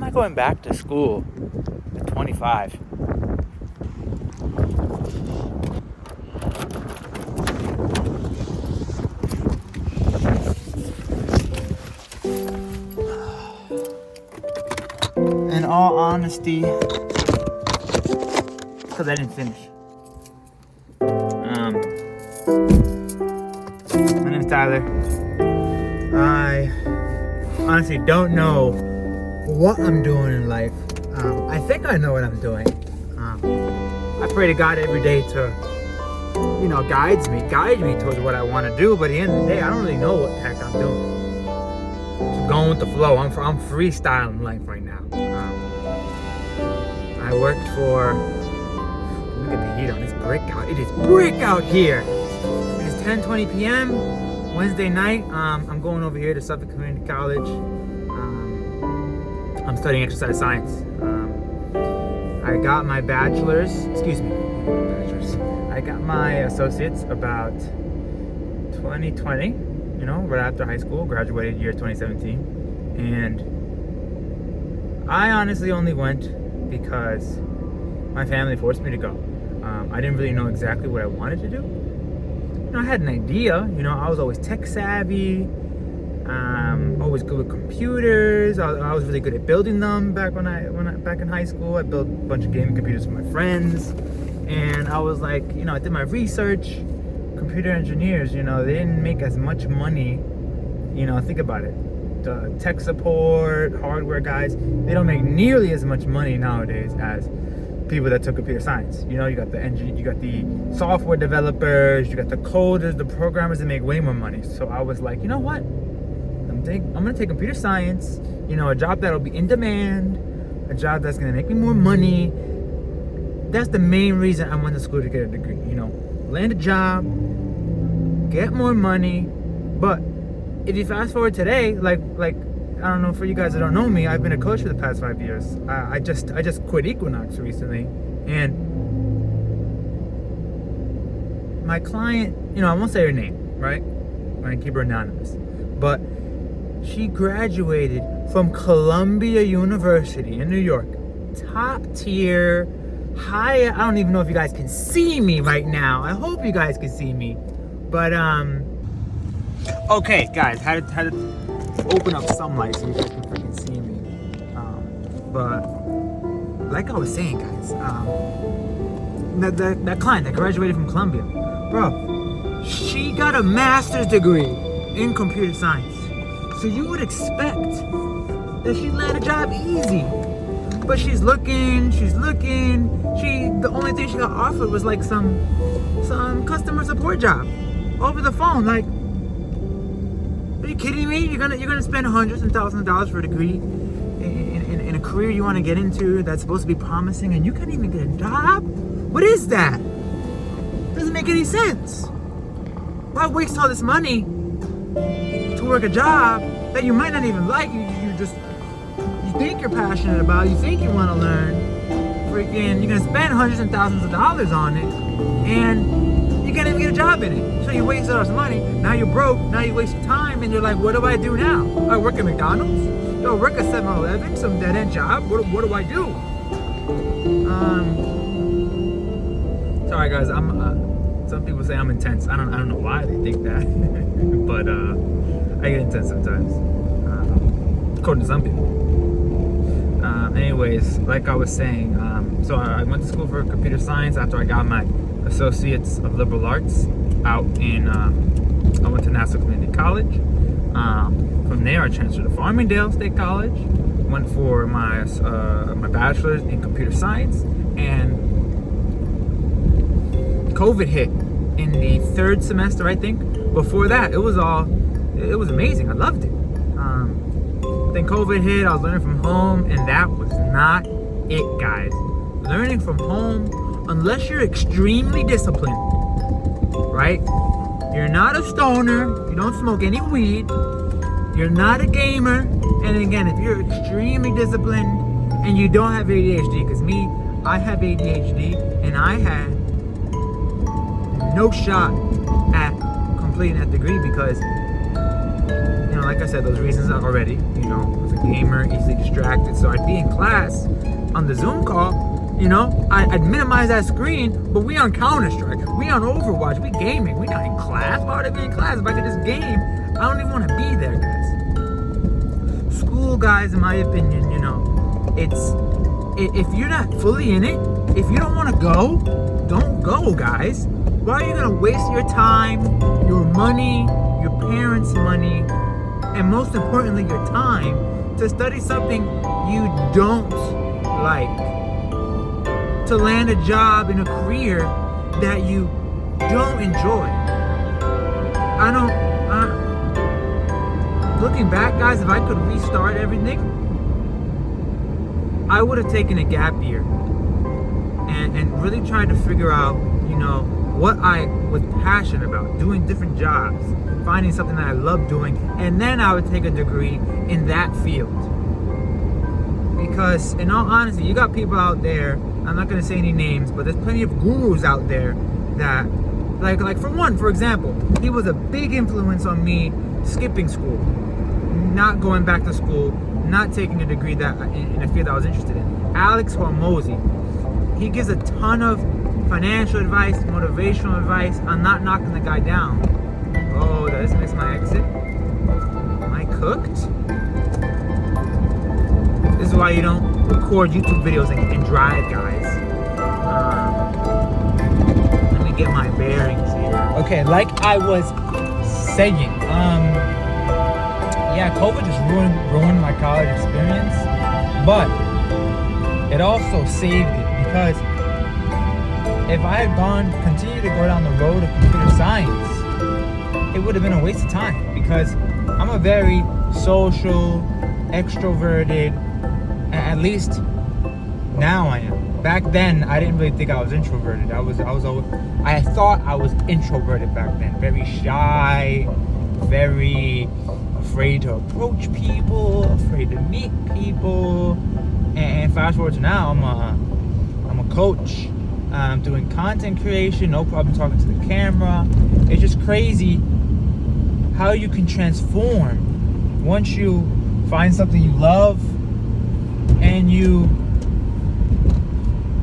am I going back to school at 25? In all honesty, because I didn't finish. My name's Tyler. I honestly don't know what I'm doing in life. I think I know what I'm doing. I pray to God every day to, guide me towards what I want to do. But at the end of the day, I don't really know what the heck I'm doing. Just going with the flow. I'm freestyling life right now. I worked for. Look at the heat on this brick out. It is brick out here. It is 10:20 p.m. Wednesday night. I'm going over here to Suffolk Community College. I'm studying exercise science. I got my bachelor's. I got my associates about 2020. Right after high school. Graduated year 2017, and I honestly only went because my family forced me to go. I didn't really know exactly what I wanted to do. I had an idea. I was always tech savvy. Always good with computers. I was really good at building them back back in high school. I built a bunch of gaming computers for my friends, and I was like, I did my research. Computer engineers, they didn't make as much money. Think about it. The tech support, hardware guys, they don't make nearly as much money nowadays as people that took computer science. You got the you got the software developers, you got the coders, the programmers that make way more money. So I was like, you know what? I'm gonna take computer science. A job that'll be in demand, a job that's gonna make me more money. That's the main reason I went to school to get a degree. Land a job, get more money. But if you fast forward today, like I don't know, for you guys that don't know me, I've been a coach for the past 5 years. I just quit Equinox recently, and my client, I won't say her name, right? I'm gonna keep her anonymous, but she graduated from Columbia University in New York, top tier, high. I don't even know if you guys can see me right now. I hope you guys can see me, but okay, guys, had to open up some light so you guys can freaking see me. But like I was saying, guys, that client that graduated from Columbia, bro, she got a master's degree in computer science. So you would expect that she'd land a job easy. But she's looking. The only thing she got offered was like some customer support job over the phone. Like, are you kidding me? You're gonna spend hundreds and thousands of dollars for a degree in a career you want to get into that's supposed to be promising, and you can't even get a job? What is that? Doesn't make any sense. Why waste all this money to work a job that you might not even like? You think you're passionate about, you think you want to learn. Freaking, you're gonna spend hundreds and thousands of dollars on it, and you can't even get a job in it. So you wasted all this money. Now you're broke. Now you waste your time, and you're like, what do I do now? I work at McDonald's? Yo, work at 7-Eleven? Some dead-end job? What do I do? Sorry guys, some people say I'm intense. I don't know why they think that, but I get intense sometimes. According to some people. Anyways, like I was saying, so I went to school for computer science after I got my Associates of Liberal Arts out in, I went to Nassau Community College. From there, I transferred to Farmingdale State College, went for my bachelor's in computer science, and COVID hit in the third semester, I think. Before that, it was amazing. I loved it. Then COVID hit, I was learning from home, and that was not it, guys. Learning from home, unless you're extremely disciplined, right? You're not a stoner, you don't smoke any weed, you're not a gamer, and again, if you're extremely disciplined and you don't have ADHD, because I have ADHD, and I had no shot at completing that degree because, like I said, those reasons are already, you know, I was a gamer, easily distracted. So I'd be in class on the Zoom call, you know, I'd minimize that screen, but we on Counter-Strike, we on Overwatch, we gaming, we not in class. Why would I be in class if I could just game? I don't even want to be there, guys. School, guys, in my opinion, you know, if you're not fully in it, if you don't want to go, don't go, guys. Why are you gonna waste your time, your money, your parents' money, and most importantly, your time to study something you don't like, to land a job in a career that you don't enjoy? Looking back, guys, if I could restart everything, I would have taken a gap year and really tried to figure out, you know, what I was passionate about, doing different jobs, finding something that I love doing, and then I would take a degree in that field. Because in all honesty, you got people out there, I'm not gonna say any names, but there's plenty of gurus out there that, like for example, he was a big influence on me skipping school, not going back to school, not taking a degree that in a field I was interested in. Alex Hormozy, he gives a ton of financial advice, motivational advice. I'm not knocking the guy down. Oh, did I just miss my exit? Am I cooked? This is why you don't record YouTube videos and drive, guys. Let me get my bearings here. Okay, like I was saying, yeah, COVID just ruined my college experience, but it also saved it, because if I had continued to go down the road of computer science, it would have been a waste of time, because I'm a very social, extroverted, at least now I am. Back then, I didn't really think I was introverted. I thought I was introverted back then. Very shy, very afraid to approach people, afraid to meet people. And fast forward to now, I'm a coach. I'm doing content creation, no problem talking to the camera. It's just crazy how you can transform once you find something you love and you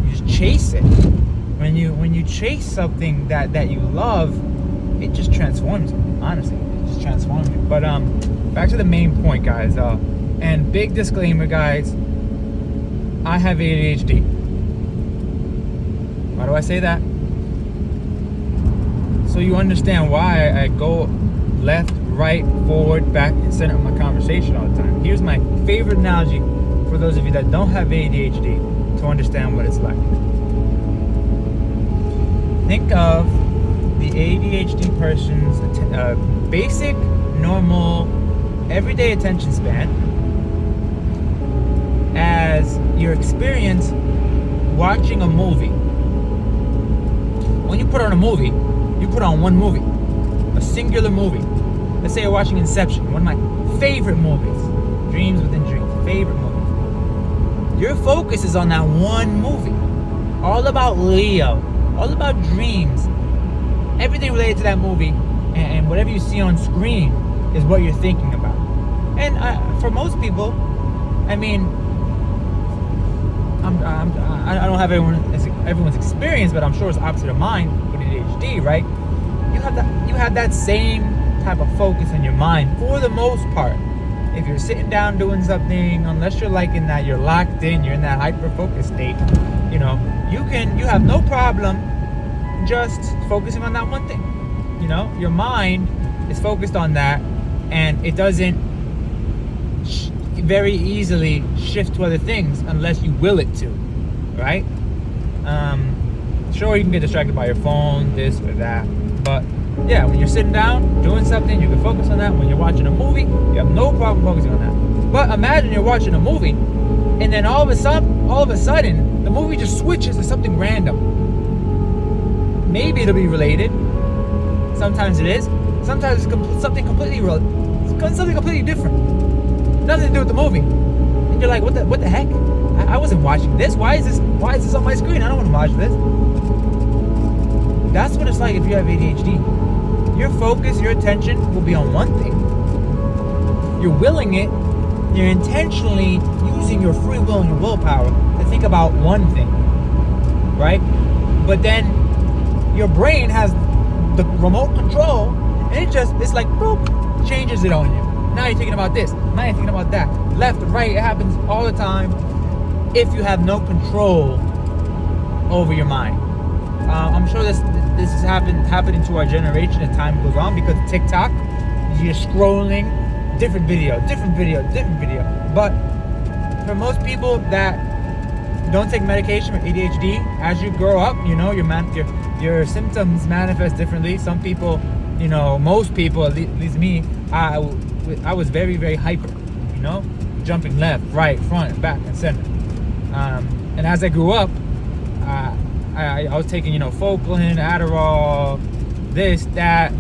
just chase it. When you chase something that you love, it just transforms you. Honestly, it just transforms you. But back to the main point, guys. And big disclaimer, guys. I have ADHD. Why do I say that? So you understand why I go left, right, forward, back, and center of my conversation all the time. Here's my favorite analogy for those of you that don't have ADHD to understand what it's like. Think of the ADHD person's basic, normal, everyday attention span as your experience watching a movie. When you put on a movie, you put on one movie, a singular movie. Let's say you're watching Inception, one of my favorite movies, Dreams Within Dreams, favorite movies. Your focus is on that one movie, all about Leo, all about dreams, everything related to that movie, and whatever you see on screen is what you're thinking about. And for most people, I mean, I don't have everyone's experience, but I'm sure it's opposite of mine with ADHD, right? You have that same type of focus in your mind for the most part. If you're sitting down doing something, unless you're like in that, you're locked in, you're in that hyper-focused state, you know, you have no problem just focusing on that one thing. You know, your mind is focused on that, and it doesn't very easily shift to other things unless you will it to, right? Sure, you can get distracted by your phone, this or that, but yeah, when you're sitting down doing something, you can focus on that. When you're watching a movie, you have no problem focusing on that. But imagine you're watching a movie, and then all of a sudden, the movie just switches to something random. Maybe it'll be related. Sometimes it is. Sometimes it's something completely different. Nothing to do with the movie. And you're like, what the heck? I wasn't watching this. Why is this on my screen? I don't want to watch this. That's what it's like if you have ADHD. Your focus, your attention will be on one thing you're willing it, you're intentionally using your free will and your willpower to think about one thing, right? But then your brain has the remote control, and it's like boop, changes it on you. Now you're thinking about this, now you're thinking about that, left, right. It happens all the time if you have no control over your mind. I'm sure this is happening to our generation as time goes on, because TikTok, you're scrolling different video. But for most people that don't take medication for ADHD, as you grow up, your symptoms manifest differently. Some people, most people, at least me, I was very, very hyper, jumping left, right, front, back, and center. And as I grew up, I was taking, Focalin, Adderall, this, that.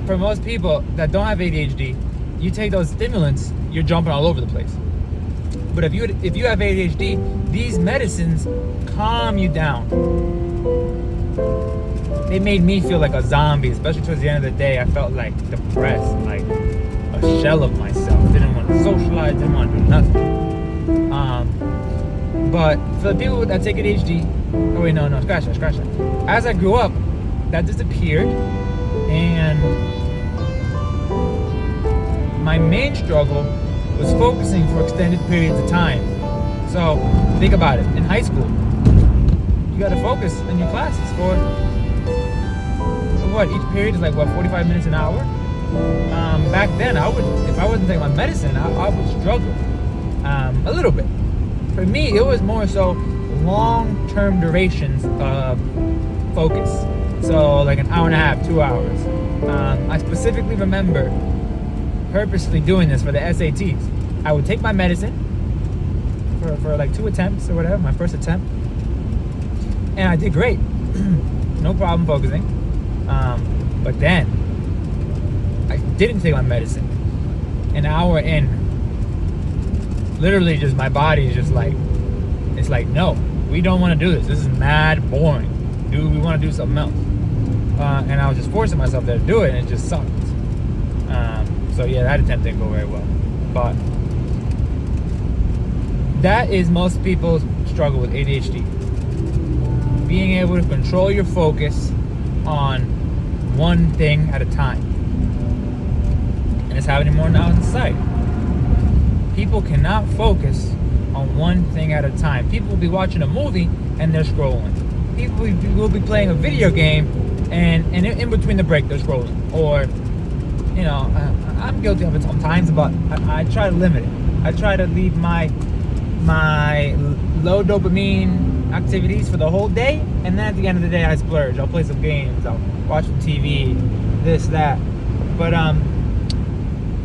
For most people that don't have ADHD, you take those stimulants, you're jumping all over the place. But if you have ADHD, these medicines calm you down. They made me feel like a zombie, especially towards the end of the day. I felt like depressed, like a shell of myself. Didn't want to socialize, didn't want to do nothing. But for the people that take ADHD, oh wait, no, scratch that. As I grew up, that disappeared, and my main struggle was focusing for extended periods of time. So think about it. In high school, you got to focus in your classes for what? Each period is like 45 minutes an hour. Back then, if I wasn't taking my medicine, I would struggle a little bit. For me, it was more so long-term durations of focus. So like an hour and a half, 2 hours. I specifically remember purposely doing this for the SATs. I would take my medicine for like 2 attempts or whatever, my first attempt, and I did great. No problem focusing. But then I didn't take my medicine. An hour in, literally just my body is just like, it's like, no, we don't want to do this. This is mad boring. Dude, we want to do something else. And I was just forcing myself there to do it, and it just sucked. So yeah, that attempt didn't go very well. But that is most people's struggle with ADHD. Being able to control your focus on one thing at a time. And it's happening more now in society. People cannot focus on one thing at a time. People will be watching a movie and they're scrolling. People will be playing a video game and in between the break they're scrolling. Or, I'm guilty of it sometimes, but I try to limit it. I try to leave my low dopamine activities for the whole day, and then at the end of the day I splurge. I'll play some games, I'll watch some TV, this, that. But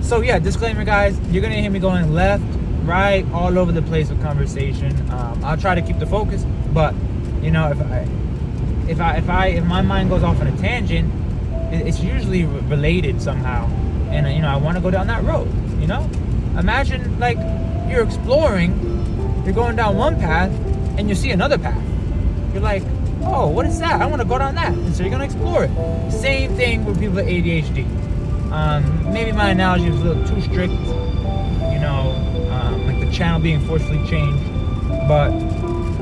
so yeah, disclaimer guys, you're gonna hear me going left, right, all over the place with conversation. I'll try to keep the focus, but if my mind goes off on a tangent, it's usually related somehow, and I want to go down that road. Imagine like you're exploring, you're going down one path and you see another path. You're like, oh, what is that? I want to go down that. And so you're going to explore it. Same thing with people with ADHD. Maybe my analogy was a little too strict, like the channel being forcefully changed. But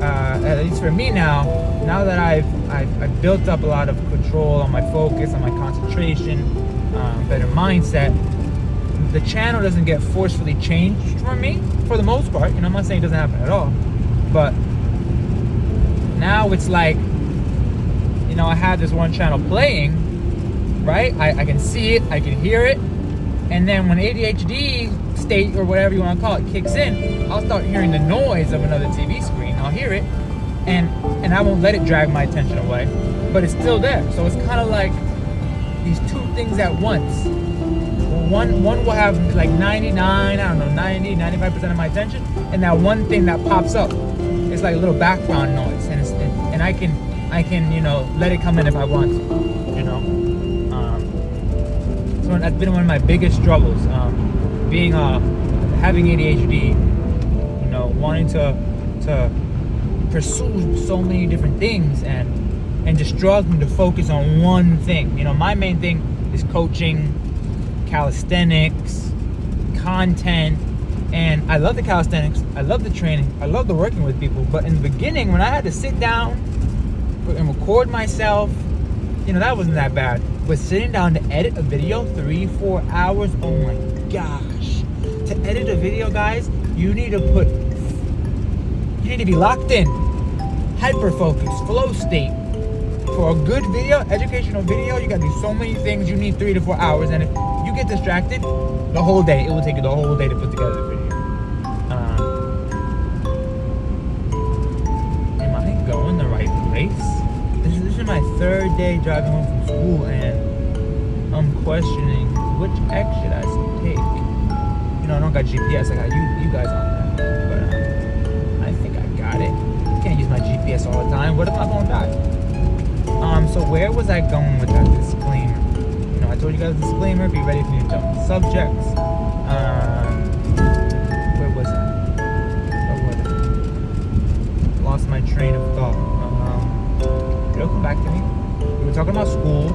at least for me now that I've built up a lot of control on my focus, on my concentration, better mindset, the channel doesn't get forcefully changed for me, for the most part. I'm not saying it doesn't happen at all, but now it's like, I have this one channel playing, right? I can see it, I can hear it, and then when ADHD state, or whatever you want to call it, kicks in, I'll start hearing the noise of another TV screen. I'll hear it, and I won't let it drag my attention away, but it's still there. So it's kind of like these two things at once. One will have like 95% of my attention, and that one thing that pops up, it's like a little background noise, and I can let it come in if I want to, So that's been one of my biggest struggles, having ADHD, wanting to pursue so many different things and just struggling to focus on one thing. My main thing is coaching, calisthenics, content. And I love the calisthenics, I love the training, I love the working with people. But in the beginning, when I had to sit down and record myself, that wasn't that bad. But sitting down to edit a video 3-4 hours, oh my gosh. To edit a video, guys, you need to be locked in, hyper focus, flow state. For a good video, educational video, you gotta do so many things. You need 3 to 4 hours, and if you get distracted, the whole day, it will take you the whole day to put together the video. Am I going the right place? This is my 3rd day driving home from school, and I'm questioning which X should I take. I don't got GPS. I got you guys on that, but I think I got it. Can't use my GPS all the time. What if I'm gonna die? So where was I going with that disclaimer? I told you guys a disclaimer. Be ready for me to jump to subjects. Where was it? Lost my train of thought. It'll come back to me. We were talking about school.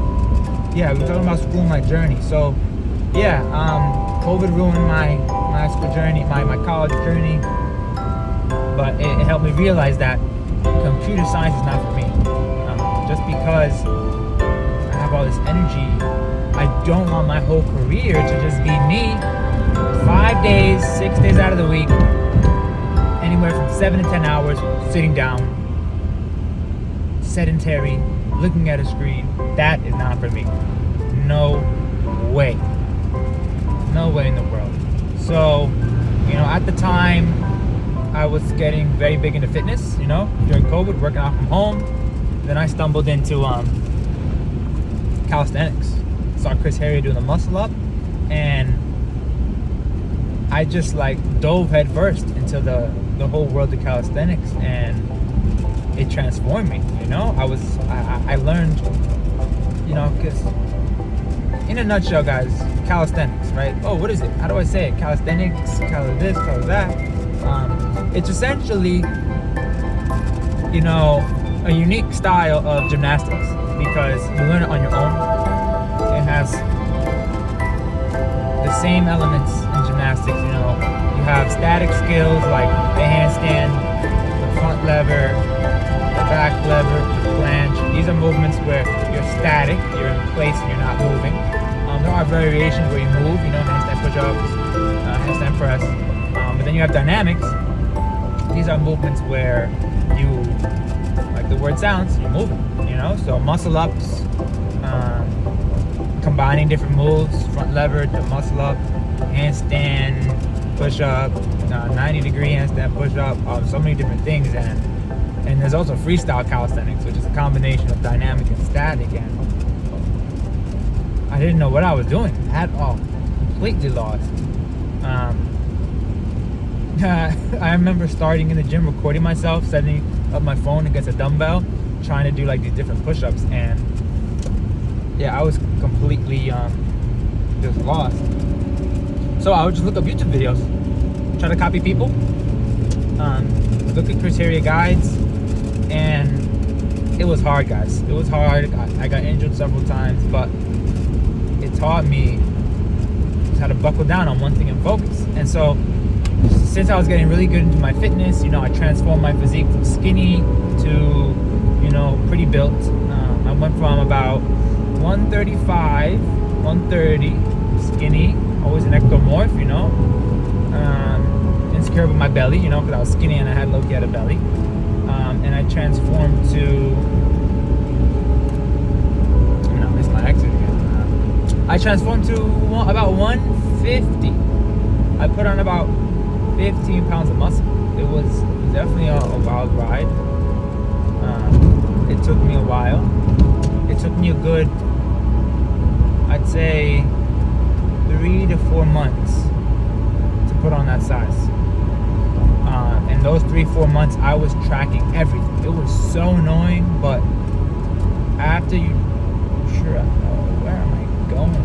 Yeah, we were talking about school, my journey. So, yeah, COVID ruined my school journey, my college journey. But it helped me realize that computer science is not for me. Just because I have all this energy, I don't want my whole career to just be me 5 days, 6 days out of the week, anywhere from 7 to 10 hours sitting down, sedentary, looking at a screen. That is not for me. No way. No way in the world. So, at the time, I was getting very big into fitness, during COVID, working out from home. Then I stumbled into calisthenics. Saw Chris Harry doing the muscle up, and I just dove head first into the whole world of calisthenics, and it transformed me. I learned, because in a nutshell, guys, calisthenics, right? Oh, what is it? How do I say it? Calisthenics, cali this, cali that. It's essentially, a unique style of gymnastics because you learn it on your own. It has the same elements in gymnastics. You have static skills like the handstand, the front lever, the back lever, the flange. These are movements where you're static, you're in place and you're not moving. There are variations where you move, handstand push-ups, handstand press. But then you have dynamics. These are movements where you, like the word sounds, you're moving, so muscle ups, combining different moves, front lever to muscle up, handstand push up, 90-degree handstand push up, so many different things. And there's also freestyle calisthenics, which is a combination of dynamic and static, and I didn't know what I was doing at all, completely lost. I remember starting in the gym, recording myself, setting up my phone against a dumbbell, trying to do these different push-ups, and yeah, I was completely just lost. So I would just look up YouTube videos, try to copy people, look at Chris Harry guides, and it was hard, guys. It was hard. I got injured several times, but it taught me how to buckle down on one thing and focus. And so since I was getting really good into my fitness, I transformed my physique from skinny to, pretty built. I went from about 135, 130, skinny, always an ectomorph, insecure with my belly, because I was skinny and I had low-key had a belly. And I transformed to, I'm gonna miss my exit again. I transformed to about 150. I put on about 15 pounds of muscle. It was definitely a wild ride. It took me a while. It took me a good, I'd say, 3 to 4 months to put on that size. And those 3-4 months, I was tracking everything. It was so annoying, but after you, where am I going?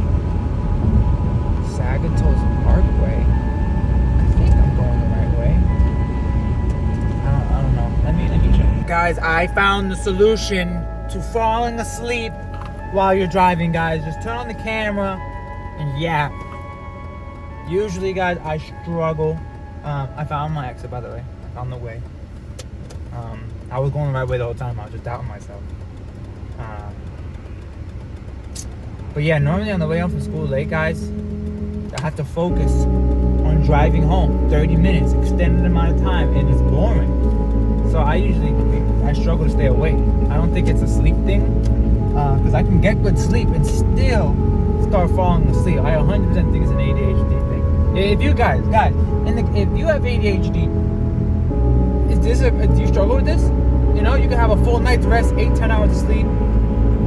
Sagato's Parkway. Guys, I found the solution to falling asleep while you're driving, guys. Just turn on the camera and yap. Usually, guys, I struggle. I found my exit, by the way. I found the way. I was going the right way the whole time. I was just doubting myself. But yeah, normally on the way home from school late, guys, I have to focus on driving home. 30 minutes, extended amount of time, and it's boring. So I struggle to stay awake. I don't think it's a sleep thing, because I can get good sleep and still start falling asleep. I 100% think it's an ADHD thing. If you guys, if you have ADHD, do you struggle with this? You know, you can have a full night's rest, 8-10 hours of sleep,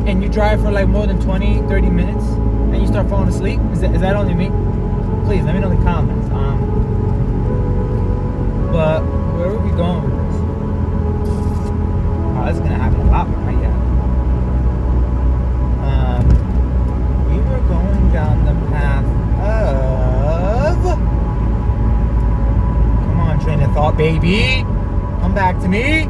and you drive for like more than 20-30 minutes, and you start falling asleep. Is that only me? Please let me know in the comments. But where are we going with this? Oh, this is gonna happen a lot more, right? Yeah. We were going down the path of. Come on, train of thought, baby. Come back to me.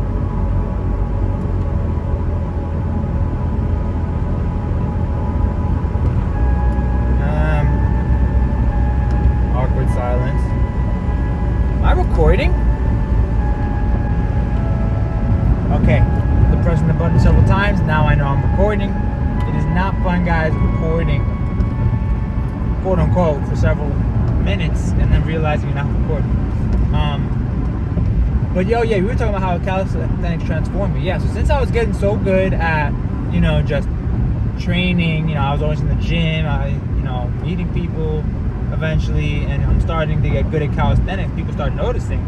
Awkward silence. Am I recording? Okay. I've pressing the button several times. Now I know I'm recording. It is not fun, guys, recording, quote unquote, for several minutes and then realizing you're not recording. But yeah, we were talking about how calisthenics transformed me. Yeah, so since I was getting so good at, just training, I was always in the gym, meeting people eventually, and I'm starting to get good at calisthenics. People started noticing.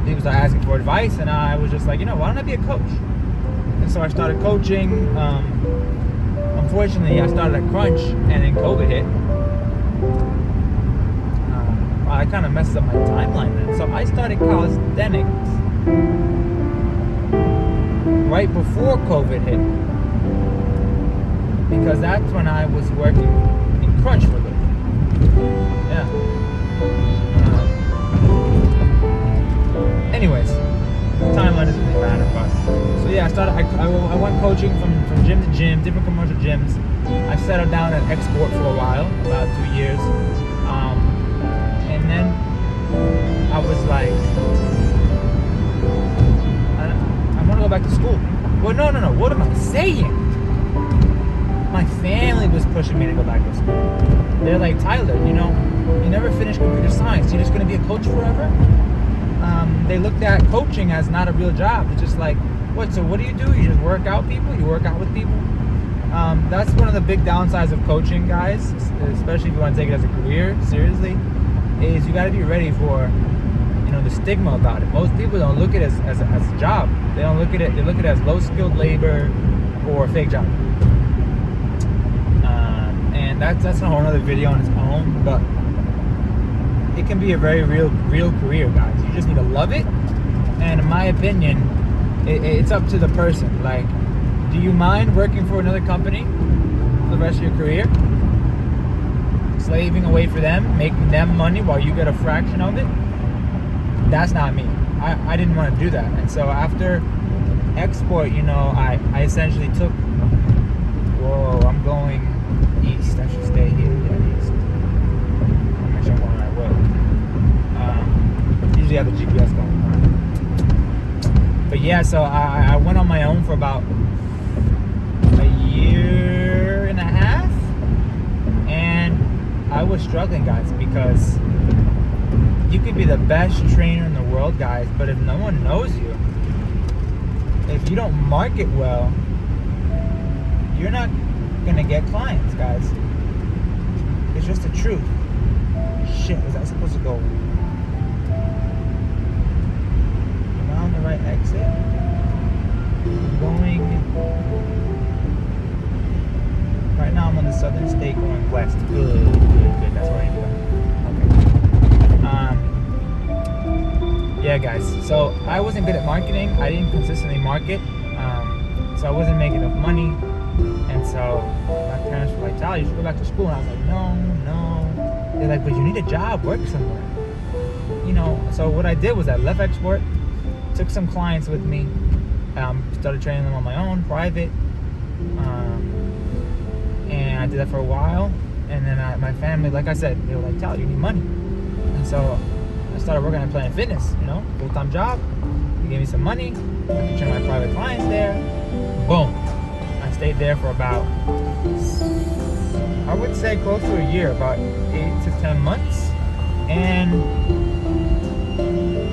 People started asking for advice, and I was just like, why don't I be a coach? And so I started coaching. Unfortunately, I started at Crunch, and then COVID hit. I kind of messed up my timeline then. So I started calisthenics right before COVID hit, because that's when I was working in Crunch for a little bit. Yeah. Anyways, timeline doesn't really matter, but so yeah, I went coaching from gym to gym, different commercial gyms. I settled down at Export for a while, about 2 years. And then I was like, I want to go back to school. Well, no, what am I saying? My family was pushing me to go back to school. They're like, Tyler, you never finished computer science. You're just going to be a coach forever? They looked at coaching as not a real job. It's just like, so what do? You just work out people? You work out with people? That's one of the big downsides of coaching, guys, especially if you want to take it as a career, seriously, is you got to be ready for, the stigma about it. Most people don't look at it as a job. They don't look at it, they look at it as low-skilled labor or a fake job. And that's a whole other video on its own, but it can be a very real career, guys. You just need to love it, and in my opinion, it's up to the person. Like, do you mind working for another company for the rest of your career? Slaving away for them, making them money while you get a fraction of it? That's not me. I didn't want to do that. And so after Export, I essentially took, I'm going east. I should stay here. Yeah, east. I'm not sure I'm going the right way. Usually I have the GPS going. But yeah, so I went on my own for about a year and a half, and I was struggling, guys, because you could be the best trainer in the world, guys, but if no one knows you, if you don't market well, you're not gonna get clients, guys. It's just the truth. Shit, was I supposed to go? Am I on the right exit? I'm going. Right now I'm on the southern state going west. Good. That's where I am going. Yeah, guys. So I wasn't good at marketing. I didn't consistently market. So I wasn't making enough money. And so my parents were like, Tyler, you should go back to school. And I was like, no. They're like, but you need a job, work somewhere. So what I did was I left Export, took some clients with me, started training them on my own, private. And I did that for a while. And then my family, like I said, they were like, Tyler, you need money. And so I started working at Planet Fitness, full-time job. They gave me some money. I could train my private clients there. Boom. I stayed there for about, I would say close to a year, about 8 to 10 months. And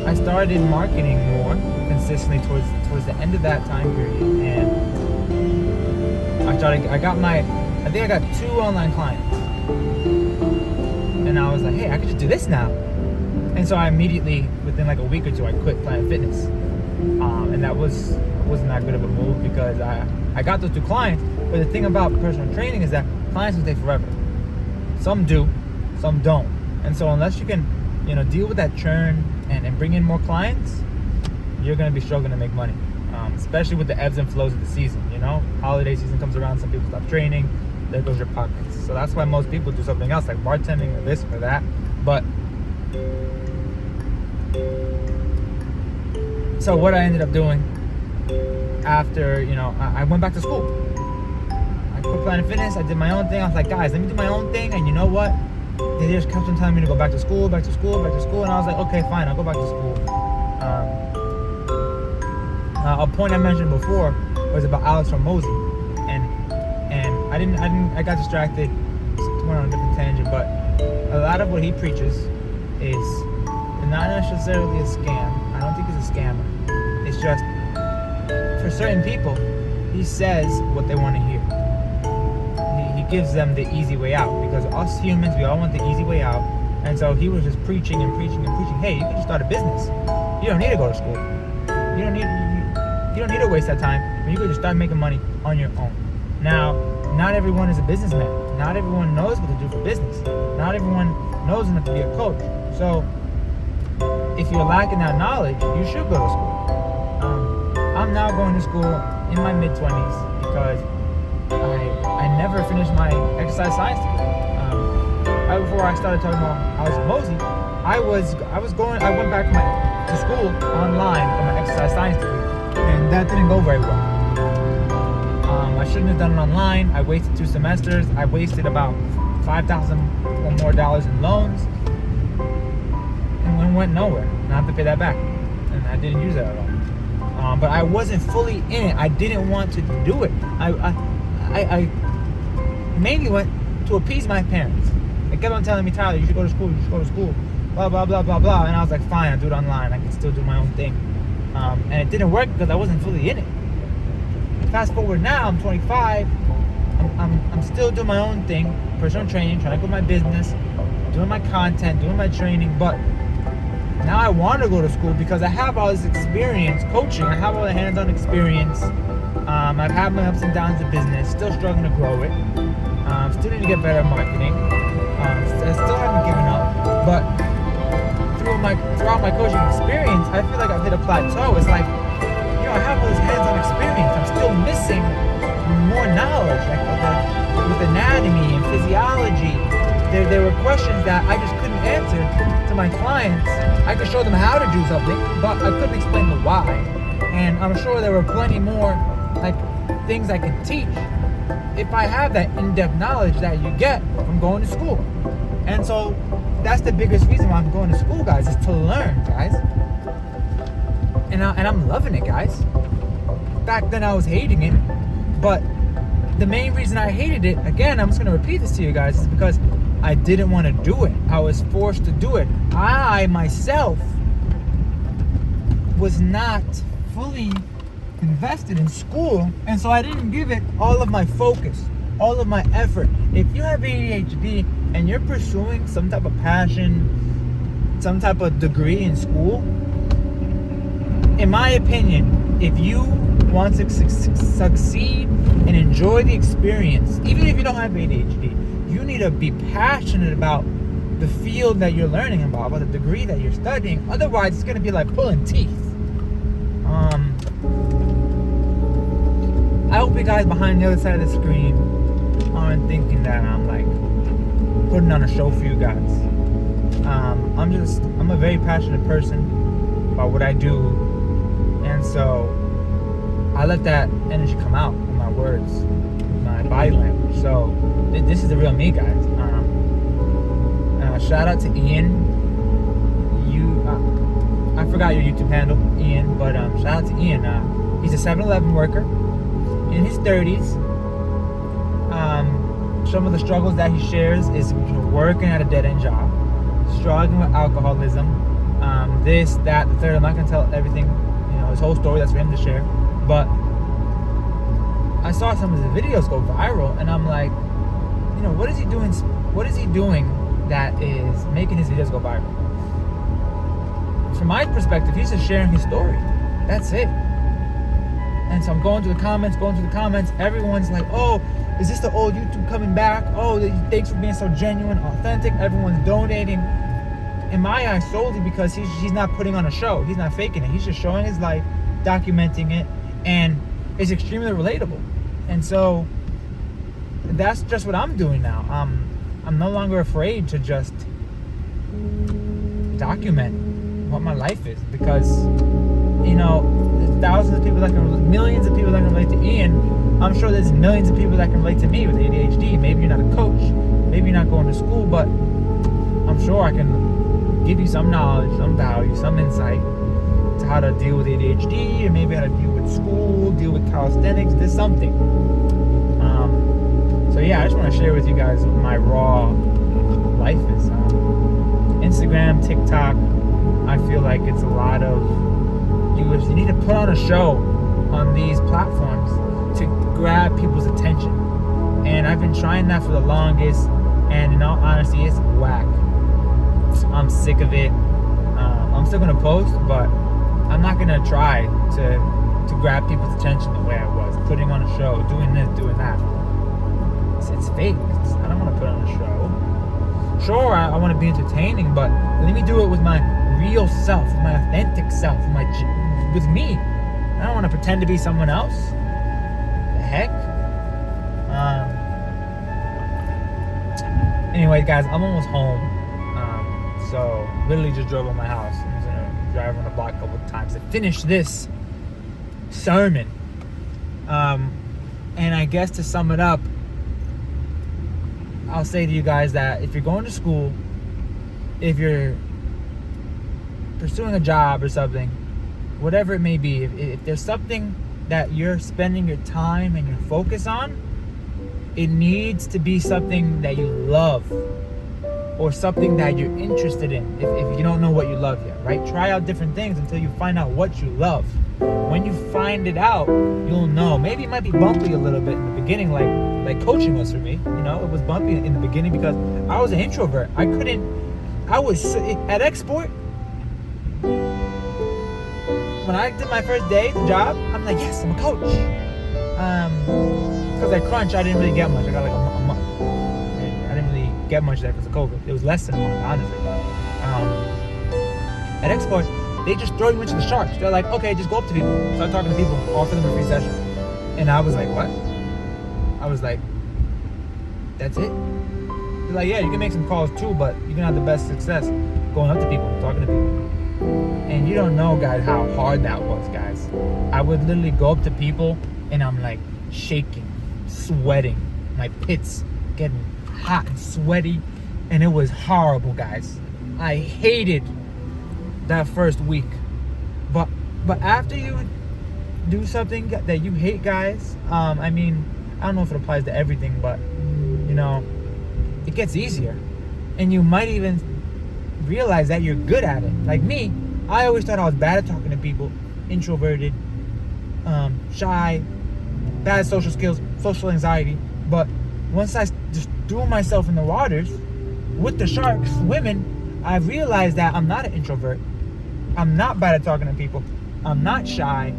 I started marketing more consistently towards the end of that time period. And I think I got 2 online clients. And I was like, hey, I could just do this now. And so I immediately, within like a week or two, I quit Planet Fitness. And that wasn't that good of a move because I got those 2 clients. But the thing about personal training is that clients will stay forever. Some do, some don't. And so unless you can, deal with that churn and bring in more clients, you're going to be struggling to make money. Especially with the ebbs and flows of the season, Holiday season comes around, some people stop training, there goes your pockets. So that's why most people do something else, like bartending or this or that. But so what I ended up doing after, I went back to school. I quit Planet Fitness, I did my own thing. I was like, guys, let me do my own thing. And you know what? They just kept on telling me to go back to school. And I was like, okay, fine, I'll go back to school. A point I mentioned before was about Alex Hormozy, and I got distracted, went on a different tangent, but a lot of what he preaches is not necessarily a scam. I don't think he's a scammer. It's just, for certain people, he says what they want to hear. He gives them the easy way out, because us humans, we all want the easy way out. And so he was just preaching. Hey, you can just start a business. You don't need to go to school. You don't need to waste that time. You could just start making money on your own. Now, not everyone is a businessman. Not everyone knows what to do for business. Not everyone knows enough to be a coach. So, if you're lacking that knowledge, you should go to school. I'm now going to school in my mid-20s because I never finished my exercise science degree. Right before I started talking about Alex Hormozy, I went back to school online for my exercise science degree. And that didn't go very well. I shouldn't have done it online. I wasted 2 semesters. I wasted about $5,000 or more in loans, and it went nowhere. And I have to pay that back, and I didn't use that at all. But I wasn't fully in it. I didn't want to do it. I mainly went to appease my parents. They kept on telling me, Tyler, you should go to school. Blah blah blah blah blah. And I was like, fine, I'll do it online. I can still do my own thing. And it didn't work because I wasn't fully in it. Fast forward now, I'm 25. I'm still doing my own thing, personal training, trying to grow my business, doing my content, doing my training. But now I want to go to school because I have all this experience coaching. I have all the hands-on experience. I've had my ups and downs of business, still struggling to grow it. Still need to get better at marketing. I still haven't given up. But throughout my coaching experience, I feel like I've hit a plateau. It's like, I have all this hands-on experience. I'm still missing more knowledge, like with anatomy and physiology. There were questions that I just couldn't answer to my clients. I could show them how to do something, but I couldn't explain the why. And I'm sure there were plenty more things I could teach if I have that in-depth knowledge that you get from going to school. And so that's the biggest reason why I'm going to school, guys, is to learn, guys. And I'm loving it, guys. Back then I was hating it, but the main reason I hated it, again, I'm just going to repeat this to you guys, is because I didn't want to do it. I was forced to do it. I, myself, was not fully invested in school, and so I didn't give it all of my focus, all of my effort. If you have ADHD and you're pursuing some type of passion, some type of degree in school, in my opinion, if you want to succeed and enjoy the experience, even if you don't have ADHD, you need to be passionate about the field that you're learning about the degree that you're studying. Otherwise, it's going to be like pulling teeth. I hope you guys behind the other side of the screen aren't thinking that I'm like putting on a show for you guys. I'm a very passionate person about what I do, and so I let that energy come out in my words, my body language. So this is the real me, guys. Shout out to Ian. I forgot your YouTube handle, Ian, but shout out to Ian. He's a 7-Eleven worker in his 30s. Some of the struggles that he shares is working at a dead-end job, struggling with alcoholism, this, that, the third. I'm not gonna tell everything, his whole story. That's for him to share. But I saw some of his videos go viral, and I'm like, what is he doing? What is he doing that is making his videos go viral? From my perspective, he's just sharing his story. That's it. And so I'm going through the comments. Everyone's like, oh, is this the old YouTube coming back? Oh, thanks for being so genuine, authentic. Everyone's donating. In my eyes, solely because he's not putting on a show. He's not faking it. He's just showing his life, documenting it, and it's extremely relatable. And so that's just what I'm doing now. I'm no longer afraid to just document what my life is, because there's thousands of people millions of people that can relate to Ian. I'm sure there's millions of people that can relate to me with ADHD. Maybe you're not a coach, maybe you're not going to school, but I'm sure I can give you some knowledge, some value, some insight to how to deal with ADHD, or maybe how to deal with school, deal with calisthenics. There's something. So yeah, I just want to share with you guys what my raw life is. Instagram, TikTok, I feel like it's a lot of you need to put on a show on these platforms to grab people's attention. And I've been trying that for the longest, and in all honesty, it's whack. I'm sick of it. I'm still gonna post, but I'm not gonna try to grab people's attention the way I was, putting on a show, doing this, doing that. It's fake. I don't want to put on a show. Sure, I want to be entertaining, but let me do it with my real self, with my authentic self, with me. I don't want to pretend to be someone else. The heck? Anyway, guys, I'm almost home. So literally just drove on my house. I'm just gonna drive on the block a couple of times to finish this sermon. And I guess to sum it up, I'll say to you guys that if you're going to school, if you're pursuing a job or something, whatever it may be, if there's something that you're spending your time and your focus on, it needs to be something that you love, or something that you're interested in. If you don't know what you love yet, right? Try out different things until you find out what you love. When you find it out, you'll know. Maybe it might be bumpy a little bit in the beginning, like coaching was for me. It was bumpy in the beginning because I was an introvert. I was at Export. When I did my first day at the job, I'm like, yes, I'm a coach. Because at Crunch, I didn't really get much. I got like a month. I didn't really get much there because of COVID. It was less than a month, honestly. At Export, they just throw you into the sharks. They're like, okay, just go up to people, start talking to people, offer them a free session. And I was like, what? I was like, that's it? They're like, yeah, you can make some calls too, but you can have the best success going up to people, talking to people. And you don't know, guys, how hard that was, guys. I would literally go up to people and I'm like shaking, sweating, my pits getting hot and sweaty, and it was horrible, guys. I hated that first week. But after you do something that you hate, guys, I don't know if it applies to everything, but it gets easier, and you might even realize that you're good at it. Like me, I always thought I was bad at talking to people, introverted, shy, bad social skills, social anxiety. But once I just threw myself in the waters with the sharks swimming, I realized that I'm not an introvert. I'm not bad at talking to people. I'm not shy.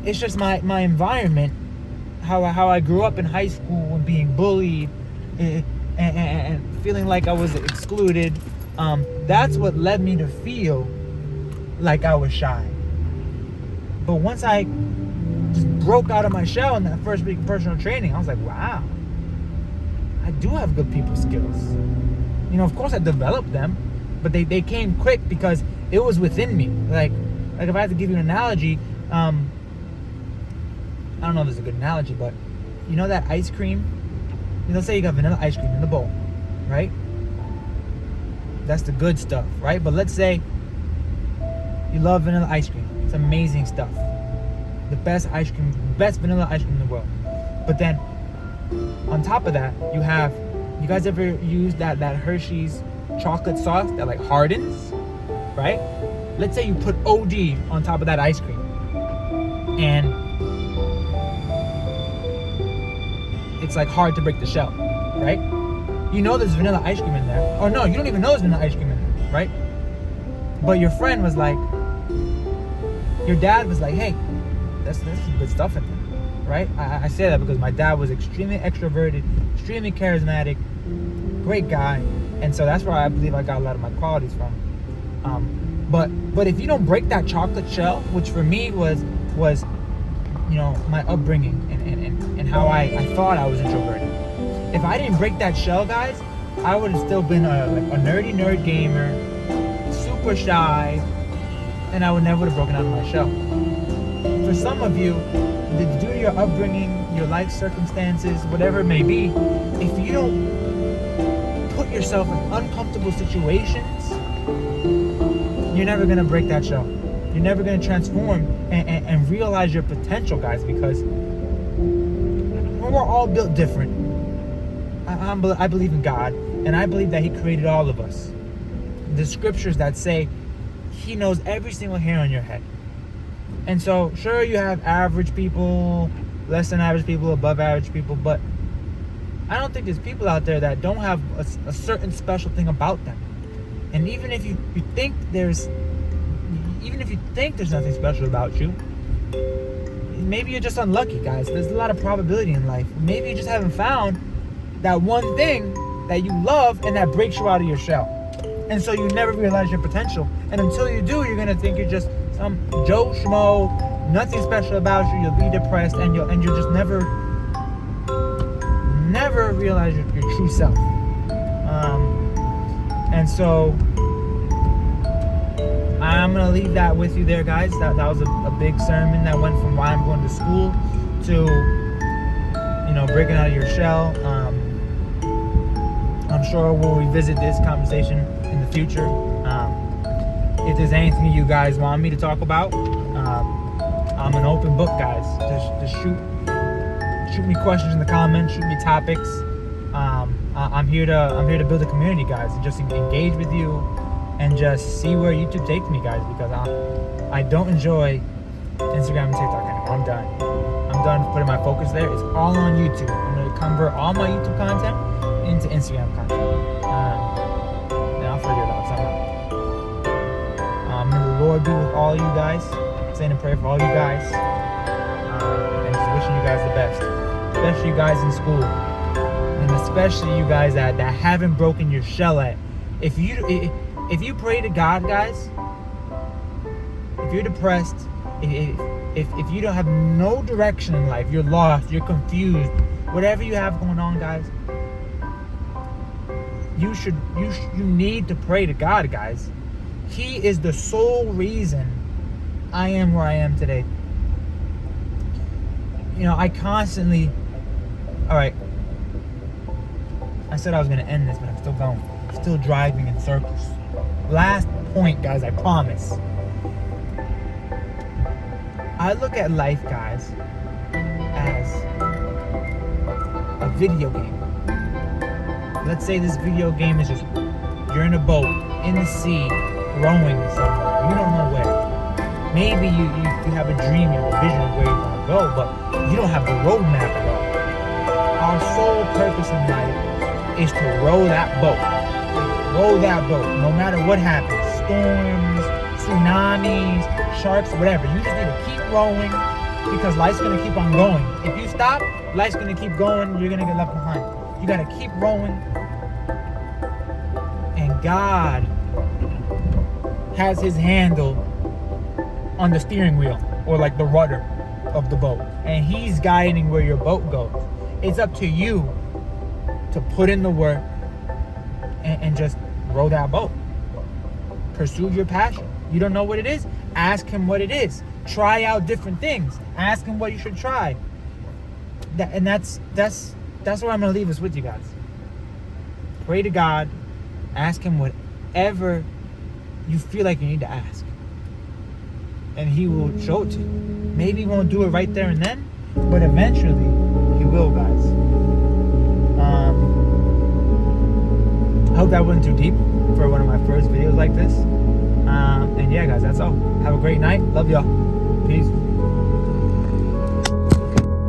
It's just my environment, how I grew up in high school and being bullied and feeling like I was excluded. That's what led me to feel like I was shy. But once I just broke out of my shell in that first week of personal training, I was like, wow, I do have good people skills. Of course I developed them, but they came quick because it was within me. Like if I had to give you an analogy, I don't know if this is a good analogy, but that ice cream, say you got vanilla ice cream in the bowl, right? That's the good stuff, right? But let's say you love vanilla ice cream. It's amazing stuff. The best vanilla ice cream in the world. But then, on top of that, you guys ever use that Hershey's chocolate sauce that like hardens, right? Let's say you put OD on top of that ice cream, and it's like hard to break the shell, right? You know there's vanilla ice cream in there. Or no, you don't even know there's vanilla ice cream in there, right? But your friend was like, your dad was like, hey, that's some good stuff in there, right? I say that because my dad was extremely extroverted, extremely charismatic, great guy. And so that's where I believe I got a lot of my qualities from. But if you don't break that chocolate shell, which for me was my upbringing and how I thought I was introverted. If I didn't break that shell, guys, I would have still been a nerdy nerd gamer, super shy, and I would never have broken out of my shell. For some of you, due to your upbringing, your life circumstances, whatever it may be, if you don't put yourself in uncomfortable situations, you're never going to break that shell. You're never going to transform and realize your potential, guys, because we're all built different. I believe in God, and I believe that He created all of us. The scriptures that say He knows every single hair on your head. And so, sure, you have average people, less than average people, above average people, but I don't think there's people out there that don't have a certain special thing about them. And even if you think there's nothing special about you, maybe you're just unlucky, guys. There's a lot of probability in life. Maybe you just haven't found that one thing that you love and that breaks you out of your shell. And so you never realize your potential. And until you do, you're gonna think you're just some Joe Schmo, nothing special about you. You'll be depressed, and you'll just never realize your true self. And so I'm gonna leave that with you there, guys. That was a big sermon that went from why I'm going to school to breaking out of your shell. I'm sure we'll revisit this conversation in the future. If there's anything you guys want me to talk about, I'm an open book, guys. Just shoot me questions in the comments, shoot me topics. I'm here to build a community, guys, and just engage with you and just see where YouTube takes me, guys, because I don't enjoy Instagram and TikTok anymore. I'm done putting my focus there. It's all on YouTube. I'm going to convert all my YouTube content into Instagram content. And I'll figure it out somehow. May the Lord be with all you guys. Saying a prayer for all you guys. And just wishing you guys the best. Especially you guys in school. And especially you guys that haven't broken your shell yet. If you pray to God, guys, if you're depressed, if you don't have no direction in life, you're lost, you're confused, whatever you have going on, guys, you need to pray to God, guys. He is the sole reason I am where I am today. I constantly, all right, I said I was going to end this, but I'm still going. I'm still driving in circles. Last point, guys, I promise. I look at life, guys, as a video game. Let's say this video game is just, you're in a boat, in the sea, rowing somewhere. You don't know where. Maybe you have a dream, you have a vision of where you want to go, but you don't have the roadmap at all. Our sole purpose in life is to row that boat. Row that boat, no matter what happens. Storms, tsunamis, sharks, whatever. You just need to keep rowing because life's going to keep on going. If you stop, life's going to keep going. You're going to get left behind. You got to keep rowing. And God has His handle on the steering wheel or like the rudder of the boat. And He's guiding where your boat goes. It's up to you to put in the work and just row that boat. Pursue your passion. You don't know what it is? Ask Him what it is. Try out different things. Ask Him what you should try. That's where I'm going to leave us with you guys. Pray to God. Ask Him what whatever you feel like you need to ask. And he will show it to you. Maybe he won't do it right there and then, but eventually he will, guys. I hope that wasn't too deep for one of my first videos like this. And yeah, guys, that's all. Have a great night. Love y'all. Peace.